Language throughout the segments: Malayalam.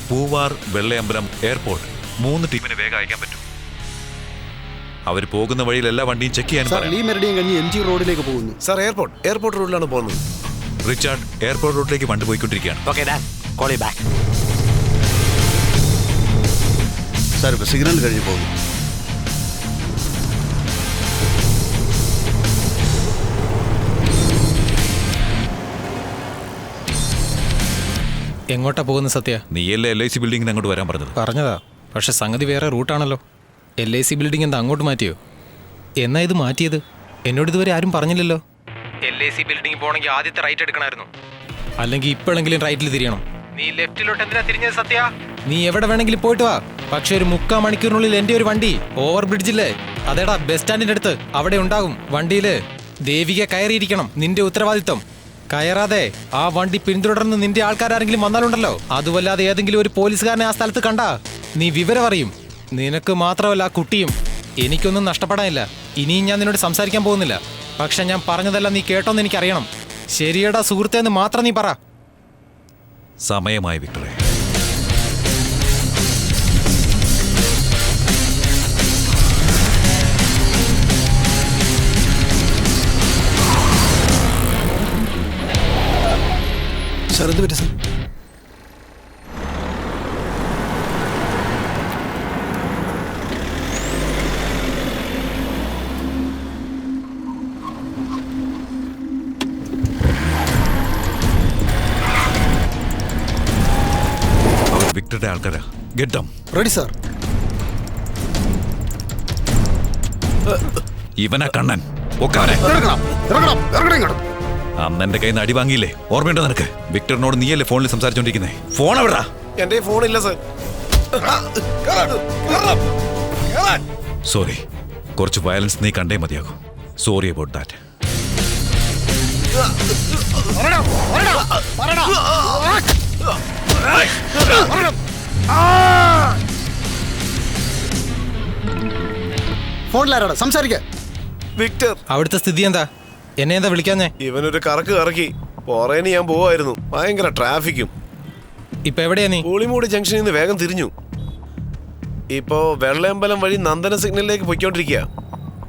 പൂവാർ, വെള്ളയമ്പലം, എയർപോർട്ട് 3 ടീമിന് വേഗം അയക്കാൻ പറ്റും. അവർ പോകുന്ന വഴിയിൽ എല്ലാ വണ്ടിയും ചെക്ക് ചെയ്യാൻ സാർ. ലീ മെറിഡിയൻ കഴിഞ്ഞ് MG റോഡിലേക്ക് പോകുന്നു. സാർ എയർപോർട്ട് റോഡിലാണ് പോകുന്നത്. റിച്ചാർഡ്, എയർപോർട്ട് റോഡിലേക്ക് വണ്ടി പോയിക്കൊണ്ടിരിക്കുകയാണ്. സാർ ഇപ്പോൾ സിഗ്നൽ കഴിഞ്ഞ് പോകുന്നു. എങ്ങോട്ടാ പോകുന്നത് സത്യ? നീയല്ലേ LIC ബിൽഡിങ്ങിന് അങ്ങോട്ട് വരാൻ പറഞ്ഞതാ. പക്ഷെ സംഗതി വേറെ റൂട്ടാണല്ലോ. LIC ബിൽഡിംഗ് എന്താ അങ്ങോട്ട് മാറ്റിയോ? എന്നാ ഇത് മാറ്റിയത്? എന്നോട് ഇതുവരെ ആരും പറഞ്ഞില്ലല്ലോ. LIC ബിൽഡിംഗ് പോകണമെങ്കിൽ ആദ്യത്തെ റൈറ്റ് എടുക്കണമായിരുന്നു. അല്ലെങ്കിൽ ഇപ്പോഴെങ്കിലും റൈറ്റിൽ തിരിയണം. നീ ലെഫ്റ്റിലോട്ട് എന്തിനാ തിരിഞ്ഞത് സത്യ? നീ എവിടെ വേണമെങ്കിലും പോയിട്ട് വാ. പക്ഷെ ഒരു 3/4 മണിക്കൂറിനുള്ളിൽ എൻ്റെ ഒരു വണ്ടി ഓവർ ബ്രിഡ്ജില്ലേ, അതേടാ ബസ് സ്റ്റാൻഡിൻ്റെ അടുത്ത് അവിടെ ഉണ്ടാകും. വണ്ടിയില് ദേവിക കയറിയിരിക്കണം. നിന്റെ ഉത്തരവാദിത്വം. കയറാതെ ആ വണ്ടി പിന്തുടർന്ന് നിന്റെ ആൾക്കാരെങ്കിലും വന്നാലുണ്ടല്ലോ, അതുവല്ലാതെ ഏതെങ്കിലും ഒരു പോലീസുകാരനെ ആ സ്ഥലത്ത് കണ്ടാ നീ വിവരം അറിയും. നിനക്ക് മാത്രമല്ല ആ കുട്ടിയും. എനിക്കൊന്നും നഷ്ടപ്പെടാനില്ല. ഇനിയും ഞാൻ നിന്നോട് സംസാരിക്കാൻ പോകുന്നില്ല. പക്ഷെ ഞാൻ പറഞ്ഞതെല്ലാം നീ കേട്ടോന്ന് എനിക്കറിയണം. ശരിയടാ സുഹൃത്തേന്ന് മാത്രം നീ പറ. സമയമായി വിക്ടറെ. സാർ എന്ത് പറ്റും സാർ? വിക്ടറുടെ ആൾക്കാരാ. Get them. Ready sir. ഇവനാ കണ്ണൻ. അന്ന് എന്റെ കയ്യിൽ നിന്ന് അടി വാങ്ങിയില്ലേ, ഓർമ്മയുണ്ടോ നിനക്ക്? വിക്ടറിനോട് നീയല്ലേ ഫോണിൽ സംസാരിച്ചോണ്ടിരിക്കുന്നേ? ഫോൺ എവിടാ? എന്റെ ഫോണില്ല സാർ. സോറി, കുറച്ച് വയലൻസ് നീ കണ്ടേ മതിയാകും. Sorry about that. ഫോണിലാരാടാ സംസാരിക്ക? വിക്ടർ. അവിടുത്തെ സ്ഥിതി എന്താ? എന്നെ എന്താ വിളിക്കാഞ്ഞേ? ഇവനൊരു കറക്കി പോറേന് ഞാൻ പോവായിരുന്നു. ഭയങ്കര ട്രാഫിക്കും. ഇപ്പൊ എവിടെയാ നീ? പുളിമൂട് ജംഗ്ഷനിൽ നിന്ന് വേഗം തിരിഞ്ഞു. ഇപ്പോ വെള്ളയമ്പലം വഴി നന്ദന സിഗ്നലിലേക്ക് പൊയ്ക്കൊണ്ടിരിക്കുക.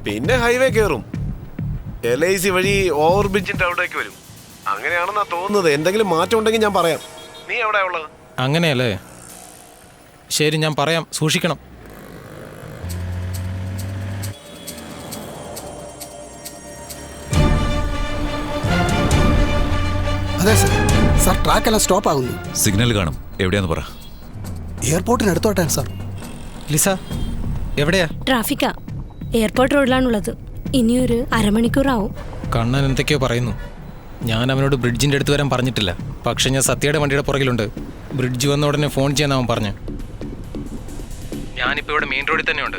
പിന്നെ ഹൈവേ കയറും. LIC വഴി ഓവർ ബ്രിഡ്ജിന്റെ അവിടേക്ക് വരും. അങ്ങനെയാണെന്നാ തോന്നുന്നത്. എന്തെങ്കിലും മാറ്റം ഉണ്ടെങ്കിൽ ഞാൻ പറയാം. നീ എവിടെയാ ഉള്ളത്? അങ്ങനെയല്ലേ? ശരി, ഞാൻ പറയാം. സൂക്ഷിക്കണം. അതെ സാർ. സാർ ട്രാക്കെല്ലാം സ്റ്റോപ്പ് ആകുന്നു. സിഗ്നൽ കാണും. എവിടെയാന്ന് പറ. എയർപോർട്ടിന് അടുത്തോട്ടാണ് സാർ. ലിസ എവിടെയാ? ട്രാഫിക്കാ. എയർപോർട്ട് റോഡിലാണുള്ളത്. ഇനിയൊരു അരമണിക്കൂറാവും. കണ്ണൻ എന്തൊക്കെയോ പറയുന്നു. ഞാൻ അവനോട് ബ്രിഡ്ജിൻ്റെ അടുത്ത് വരാൻ പറഞ്ഞിട്ടില്ല. പക്ഷെ ഞാൻ സത്യയുടെ വണ്ടിയുടെ പുറകിലുണ്ട്. ബ്രിഡ്ജ് വന്ന ഉടനെ ഫോൺ ചെയ്യാൻ അവൻ പറഞ്ഞു. ഞാനിപ്പോൾ ഇവിടെ മെയിൻ റോഡിൽ തന്നെയുണ്ട്.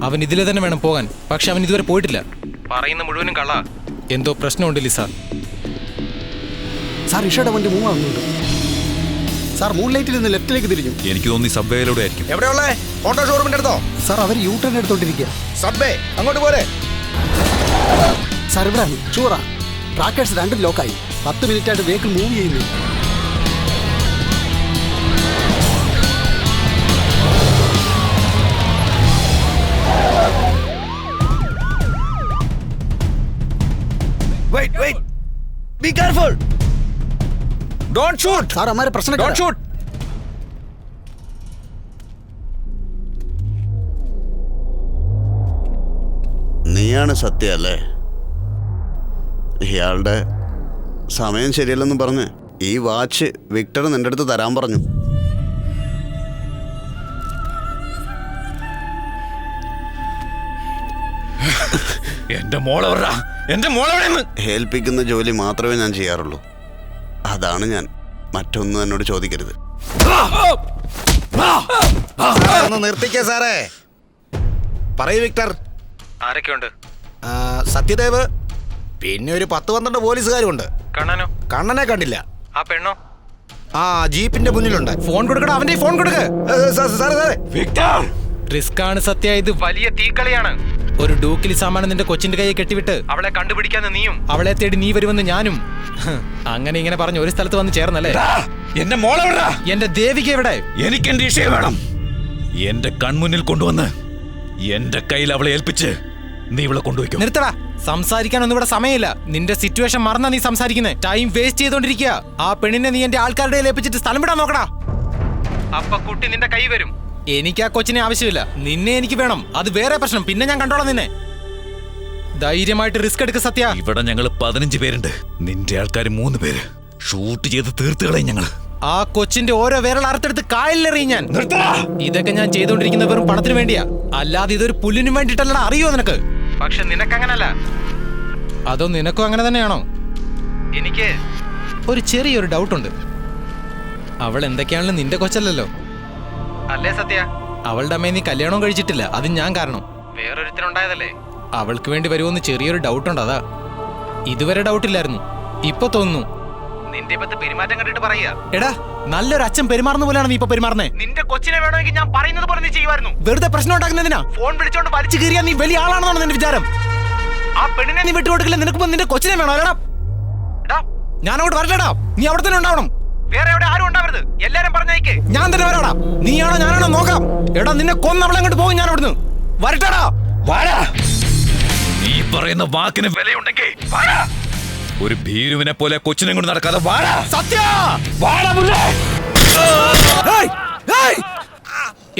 അവൻ ഇതിലെ തന്നെ വേണം പോകാൻ. പക്ഷെ അവൻ ഇതുവരെ പോയിട്ടില്ല. പറയുന്ന മുഴുവനും കള്ളാ. എന്തോ പ്രശ്നമുണ്ട് ലിസ. സാർ ഇഷയുടെ വണ്ടി മൂവ് ആവുന്നുണ്ട്. സാർ മൂൺ ലൈറ്റിൽ നിന്ന് ലെഫ്റ്റിലേക്ക് തിരിഞ്ഞു. എനിക്ക് തോന്നി സബ്വേയിലൂടെ ആയിരിക്കും. എവിടെയുള്ളേ? ഓട്ടോ ഷോറൂമിന്റെ അടുത്തോ? സാർ അവർ യൂ-ടേൺ എടുത്തോണ്ടിരിക്കുക. സബ്വേ അങ്ങോട്ട് പോരെ. സാർ ഇവിടെയാണ്. ഷുവറാ. ട്രാക്കേഴ്സ് രണ്ടും ലോക്കായി. 10 മിനിറ്റായിട്ട് വെഹിക്കിൾ മൂവ് ചെയ്യുന്നു. Wait. Be careful. Don't shoot. Sir അമ്മാരെ പ്രശ്നം. Don't shoot. നീയാണ് സത്യ അല്ലേ? ഇയാളുടെ സമയം ശരിയല്ലെന്ന് പറഞ്ഞ് ഈ വാച്ച് വിക്ടർ നിന്റെ അടുത്ത് തരാൻ പറഞ്ഞു. എന്റെ മോളെവിടാ? എന്റെ മോളെവിടെ? ഏൽപ്പിക്കുന്ന ജോലി മാത്രമേ ഞാൻ ചെയ്യാറുള്ളൂ. അതാണ് ഞാൻ. മറ്റൊന്നും എന്നോട് ചോദിക്കരുത്. നിർത്തിക്കേ സാറേ. പറയൂ വിക്ടർ. ആരൊക്കെയുണ്ട്? സത്യദേവ്, പിന്നെ ഒരു 10-12 പോലീസുകാരുണ്ട്. കണ്ണനോ? കണ്ണനെ കണ്ടില്ല. ആ പെണ്ണോ? ആ ജീപ്പിന്റെ മുന്നിലുണ്ട്. ഫോൺ കൊടുക്കടാ. അവന്റെ ഫോൺ കൊടുക്ക. റിസ്ക് ആണ് സത്യ. ഇത് വലിയ തീക്കളിയാണ്. ഒരു ഡൂക്കിലി സാമാനം നിന്റെ കൊച്ചിന്റെ കൈയെ കെട്ടിവിട്ട് അവളെ കണ്ടുപിടിക്കാന്ന് നീയും അവളെ തേടി നീ വരുമെന്ന് ഞാനും. അങ്ങനെ ഇങ്ങനെ പറഞ്ഞ് ഒരു സ്ഥലത്ത് വന്ന് ചേർന്നല്ലേ? എന്റെ മോളെവിടാ? എന്റെ ദേവിക എവിടെ? എനിക്ക് എന്റെ ഇഷയെ വേണം. എന്റെ കൺമുന്നിൽ കൊണ്ടുവന്ന് എന്റെ കയ്യിൽ അവളെ ഏൽപ്പിച്ച് നീ ഇവളെ കൊണ്ടുപോയിക്കോ. നിർത്തടാ, സംസാരിക്കാനൊന്നും ഇവിടെ സമയമില്ല. നിന്റെ സിറ്റുവേഷൻ മറന്നാ നീ സംസാരിക്കുന്നേ. Time waste ചെയ്തോണ്ടിരിക്കുക. ആ പെണ്ണിനെ നീ എന്റെ ആൾക്കാരുടെ ഏൽപ്പിച്ചിട്ട് സ്ഥലം വിടാൻ നോക്കടാ. അപ്പൊ കുട്ടി നിന്റെ കൈ വരും. എനിക്ക് ആ കൊച്ചിനെ ആവശ്യമില്ല, നിന്നെ എനിക്ക് വേണം. അത് വേറെ പ്രശ്നം, പിന്നെ ഞാൻ കണ്ടോളാം നിന്നെ. ധൈര്യമായിട്ട് റിസ്ക് എടുക്ക സത്യ. ഇവിടെ ഞങ്ങള് 15 പേരുണ്ട്, നിന്റെ ആൾക്കാർ 3 പേര്. ഷൂട്ട് ചെയ്ത് തീർത്ത് കളയും ഞങ്ങള്. ആ കൊച്ചിന്റെ ഓരോ വിരൽ അറുത്തെടുത്ത് കായലിലെറിയും ഞാൻ. ഇതൊക്കെ ഞാൻ ചെയ്തോണ്ടിരിക്കുന്ന വെറും പണത്തിന് വേണ്ടിയാ, അല്ലാതെ ഇതൊരു പുല്ലിനും വേണ്ടിട്ടല്ലടാ. അറിയോ നിനക്ക്? പക്ഷെ നിനക്കങ്ങനല്ല. അതോ നിനക്കും അങ്ങനെ തന്നെയാണോ? എനിക്ക് ഒരു ചെറിയൊരു ഡൗട്ടുണ്ട്. അവൾ എന്തൊക്കെയാണെങ്കിലും നിന്റെ കൊച്ചല്ലല്ലോ അല്ലേ സത്യ? അവളുടെ അമ്മയെ നീ കല്യാണവും കഴിച്ചിട്ടില്ല, അത് ഞാൻ കാരണം. വേറൊരുത്തനുണ്ടായതല്ലേ? അവൾക്ക് വേണ്ടി വരുമെന്ന് ചെറിയൊരു ഡൗട്ടുണ്ട്, അതാ. ഇതുവരെ ഡൗട്ടില്ലായിരുന്നു, ഇപ്പൊ തോന്നുന്നു. നിന്റെ ഇപ്പത്തെ പെരുമാറ്റം കണ്ടിട്ട് പറയാ. എടാ, നല്ലൊരു അച്ഛൻ പെരുമാറുന്ന പോലെയാണ് നീ ഇപ്പൊ പെരുമാറുന്നേ. നിന്റെ കൊച്ചിനെ വേണമെങ്കിൽ ഞാൻ പറയുന്നത് പോലെ നീ ചെയ്യുമായിരുന്നു. വെറുതെ പ്രശ്നം ഉണ്ടാക്കുന്നതിനാ ഫോൺ വിളിച്ചോണ്ട് വലിച്ചു കീറിയാ നീ വലിയ ആളാണെന്നാണ് നിന്റെ വിചാരം. ആ പെണ്ണിനെ നീ വിട്ടുകൊടുക്കില്ല, നിനക്ക് നിന്റെ കൊച്ചിനെ വേണോ? അല്ലടാ, ഞാൻ അങ്ങോട്ട് വരട്ടെടാ. നീ അവിടെ തന്നെ ഉണ്ടാവണം, വേറെ എവിടെ ആരും ഉണ്ടാവരുത്. എല്ലാരും പറഞ്ഞേക്ക്, ഞാൻ തന്നെ വരാടാ. നീയാണോ ഞാനാണോ നോക്കാം. എടാ, നിന്നെ കൊന്നവളെ അങ്ങോട്ട് പോകും ഞാൻ അവിടുന്ന്. വരട്ടെടാ. വാടാ. നീ പറയുന്ന വാക്കിന് വിലയുണ്ടെങ്കിൽ വാടാ. ഒരു ഭീരുവിനെ പോലെ കൊച്ചിനെ കൊണ്ട് നടക്കാതെ വാടാ. സത്യ,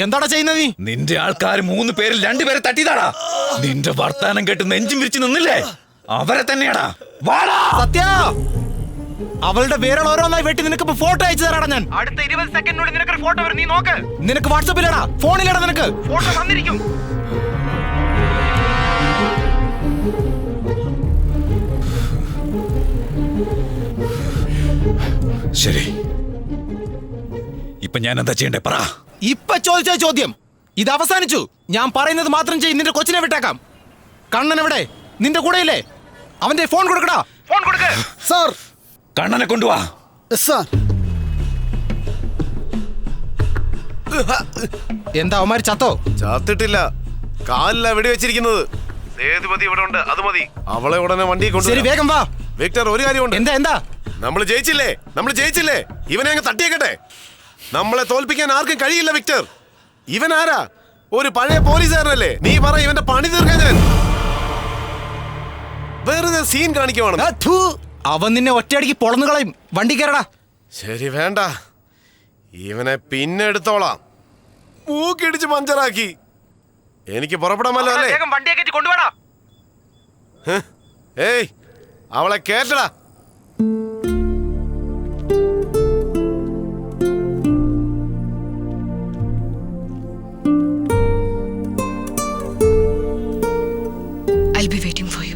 എന്താടാ ചെയ്യുന്നത് നീ? നിന്റെ ആൾക്കാർ 3 പേരിൽ 2 പേരെ തട്ടിയതാടാ. നിന്റെ വർത്താനം കേട്ട് നെഞ്ചും വിരിച്ചു നിന്നില്ലേ, അവരെ തന്നെയാടാ. വാടാ. സത്യ, അവളുടെ വിരൽ ഓരോന്നായി വെട്ടി നിനക്ക് ഫോട്ടോ അയച്ചു തരാടാ ഞാൻ. അടുത്ത 20 സെക്കൻഡിനുള്ളിൽ നിനക്കൊരു ഫോട്ടോ വരും, നീ നോക്ക്. നിനക്ക് വാട്സാപ്പിലടാ, ഫോണിലടാ, നിനക്ക് ഫോട്ടോ വന്നിരിക്കും. ശരി, ഇപ്പൊ ഞാൻ എന്താ ചെയ്യണ്ടേ പറ. ഇപ്പൊ ചോദിച്ച ചോദ്യം ഇത് അവസാനിച്ചു. ഞാൻ പറയുന്നത് മാത്രം ചെയ്യും. നിന്റെ കൊച്ചിനെ വിട്ടേക്കാം. കണ്ണൻ എവിടെ? നിന്റെ കൂടെയില്ലേ? അവന്റെ ഫോൺ കൊടുക്കടാ, ഫോൺ കൊടുക്ക. സാർ. കണ്ണനെ കൊണ്ടുവാ. സാർ. എന്താ അവന്മാര് ചത്തോ? ചത്തിട്ടില്ല, കാലിലാ വെടി വെച്ചിരിക്കുന്നത്. സേതുപതി ഇവിടെ ഉണ്ട്, അത് മതി. അവളെ ഉടനെ വണ്ടി ശരി, കൊണ്ടുവരാം. വേഗം വാ. വിക്ടർ, ഒരു കാര്യമുണ്ട്. എന്താ എന്താ? നമ്മൾ ജയിച്ചില്ലേ? ഇവനെ അങ്ങ് തട്ടിയേക്കട്ടെ. നമ്മളെ തോൽപ്പിക്കാൻ ആർക്കും കഴിയില്ല വിക്ടർ. ഇവൻ ആരാ? ഒരു പഴയ പോലീസുകാരനല്ലേ? നീ പറ, ഇവന്റെ പണി തീർക്കാൻ ഞാൻ വെറുതെ സീൻ കാണിക്കുവാണ്. അവൻ നിന്നെ ഒറ്റയടിക്ക് പൊളന്നു കളയും. വണ്ടി കയറടാ. ശരി, വേണ്ട, ഇവനെ പിന്നെ എടുത്തോളാം. മൂക്കിടിച്ച് പഞ്ചറാക്കി. എനിക്ക് പുറപ്പെടാമല്ലോ അല്ലേ? വണ്ടിയെ കയറ്റി കൊണ്ടുപോടാ. ഏയ്, അവളെ കേറ്റടാ. I'll be waiting for you.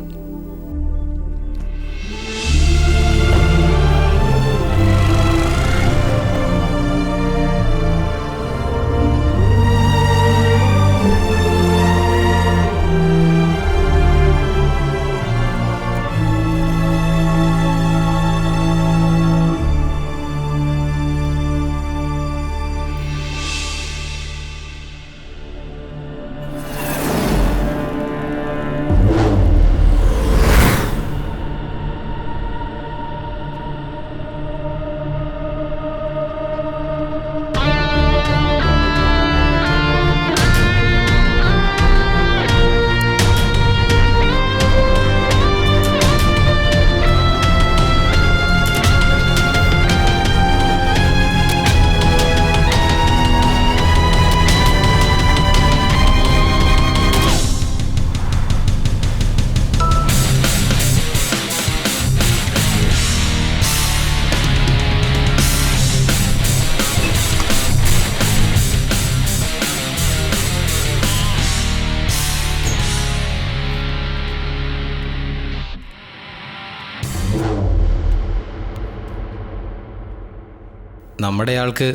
നമ്മുടെ ആൾക്ക്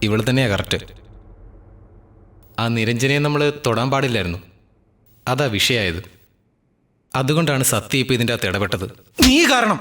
ഇവൾ തന്നെയാ കറക്റ്റ്. ആ നിരഞ്ജനയെ നമ്മൾ തൊടാൻ പാടില്ലായിരുന്നു, അതാ വിഷയമായത്. അതുകൊണ്ടാണ് സത്യ ഇപ്പം ഇതിൻ്റെ അകത്ത് ഇടപെട്ടത്. നീ കാരണം